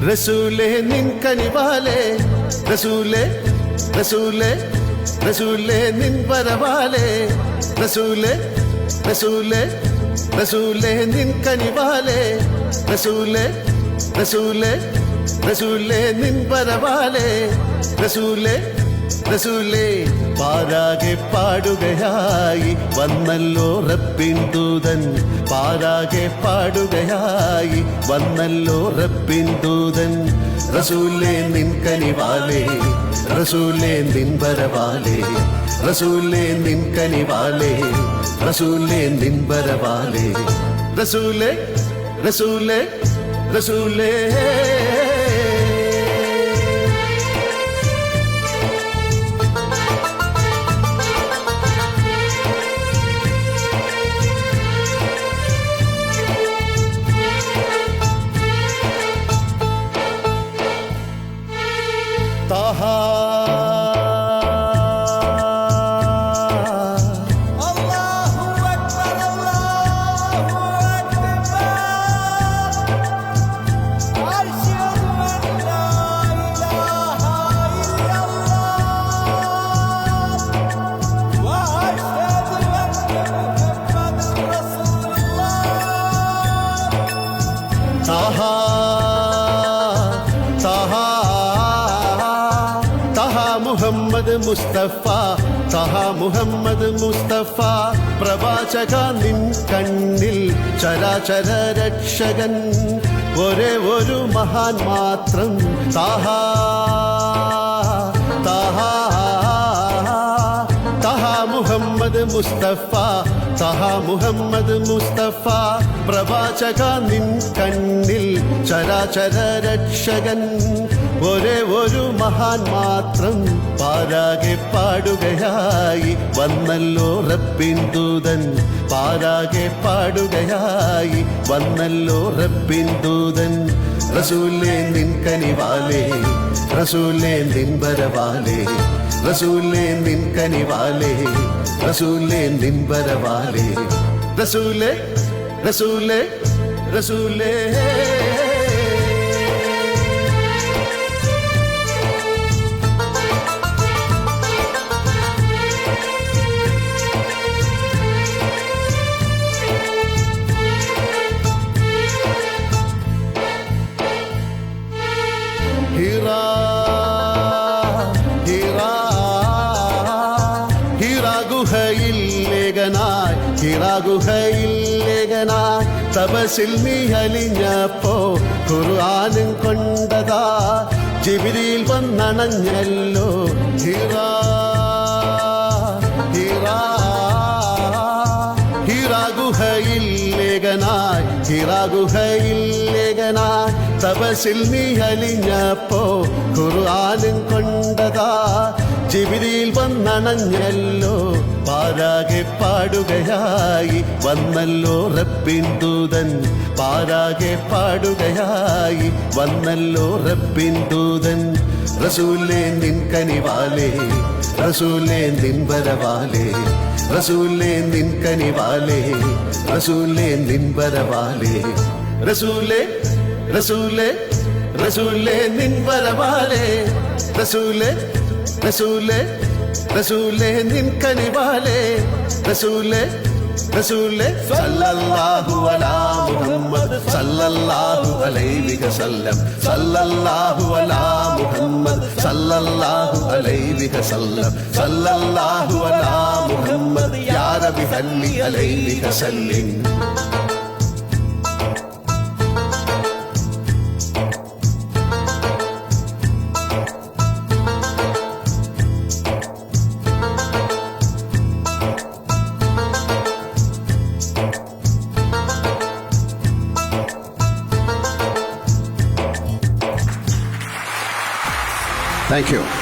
റസൂലേ നിൻ കനിവാലേ റസൂലേ റസൂലേ റസൂലേ നിൻ വരവാലേ റസൂലേ റസൂലേ റസൂലേ നിൻ കനിവാലേ റസൂലേ റസൂലേ റസൂലേ നിൻ വരവാലേ റസൂലേ റസൂലേ പാരാകെ പാടുകയായി വന്നല്ലോ റബ്ബിൻ ദൂതൻ പാരാകെ പാടുകയായി വന്നല്ലോ റബ്ബിൻ ദൂതൻ റസൂലേ നിൻ കനിവാലേ റസൂലേ നിൻ വരവാലേ റസൂലേ നിൻ കനിവാലേ റസൂലേ നിൻ വരവാലേ റസൂലേ റസൂലേ റസൂലേ താഹാ അല്ലാഹു അക്ബർ അല്ലാഹു അക്ബർ അശ്ഹദു അൻ ലാ ഇലാഹ ഇല്ലല്ലാഹ് വ അശ്ഹദു അന്ന മുഹമ്മദൻ റസൂലുള്ളാഹ് താഹാ താഹാ മുഹമ്മദ് മുസ്തഫ തഹാ മുഹമ്മദ് മുസ്തഫ പ്രവാചക നിൻ കണ്ണിൽ ചരാചര രക്ഷകൻ ഒരേ ഒരു മഹാൻ മാത്രം താഹാ താഹാ തഹാ മുഹമ്മദ് മുസ്തഫ തഹാ മുഹമ്മദ് മുസ്തഫ പ്രവാചക നിൻ കണ്ണിൽ ചരാചര രക്ഷകൻ ഒരേ ഒരു മഹാൻ മാത്രം പാരാകെ പാടുകയായി വന്നല്ലോ റബ്ബിൻ ദൂതൻ പാരാകെ പാടുകയായി വന്നല്ലോ റബ്ബിൻ ദൂതൻ റസൂലേ നിൻ കനിവാലേ റസൂലേ നിൻ വരവാലേ റസൂലേ നിൻ കനിവാലേ റസൂലേ നിൻ വരവാലേ റസൂലേ റസൂലേ റസൂലേ ഹിറാ ഹിറാ ഹിറാ ഗുഹയിൽ ലേഖനായി ഹിറാ ഗുഹയിൽ ലേഖനായി തപസിൽ നീ അലിഞ്ഞപ്പോ ഖുർആനും കൊണ്ടതാ ജിബ്രീൽ വന്നണഞ്ഞല്ലോ ഹിറാ ഹിറാ ഹിറാ ഗുഹയിൽ ലേഖനായി ഹിറാ ഗുഹയിൽ ലേഖനായി തപസിൽ നീ അലിഞ്ഞപ്പോ ഖുർആനും കൊണ്ടതാ ജിബ്രീൽ വന്നണഞ്ഞല്ലോ പാരാകെ പാടുകയായി വന്നല്ലോ റബ്ബിൻ ദൂതൻ പാരാകെ പാടുകയായി വന്നല്ലോ റബ്ബിൻ ദൂതൻ റസൂലേ നിൻ കനിവാലേ റസൂലേ നിൻ വരവാലേ റസൂലേ നിൻ കനിവാലേ റസൂലേ നിൻ വരവാലേ റസൂലേ റസൂലേ റസൂലേ നിൻ വരവാലേ റസൂലേ റസൂലേ റസൂലേ നിൻ കനിവാലേ റസൂലേ റസൂലേ സല്ലല്ലാഹു അലാ മുഹമ്മദ് സല്ലല്ലാഹു അലൈഹി വസല്ലം സല്ലല്ലാഹു അലാ മുഹമ്മദ് സല്ലല്ലാഹു അലൈഹി വസല്ലം സല്ലല്ലാഹു അലാ മുഹമ്മദ് യാ റബ്ബി സല്ലി അലൈഹി വസല്ലം. Thank you.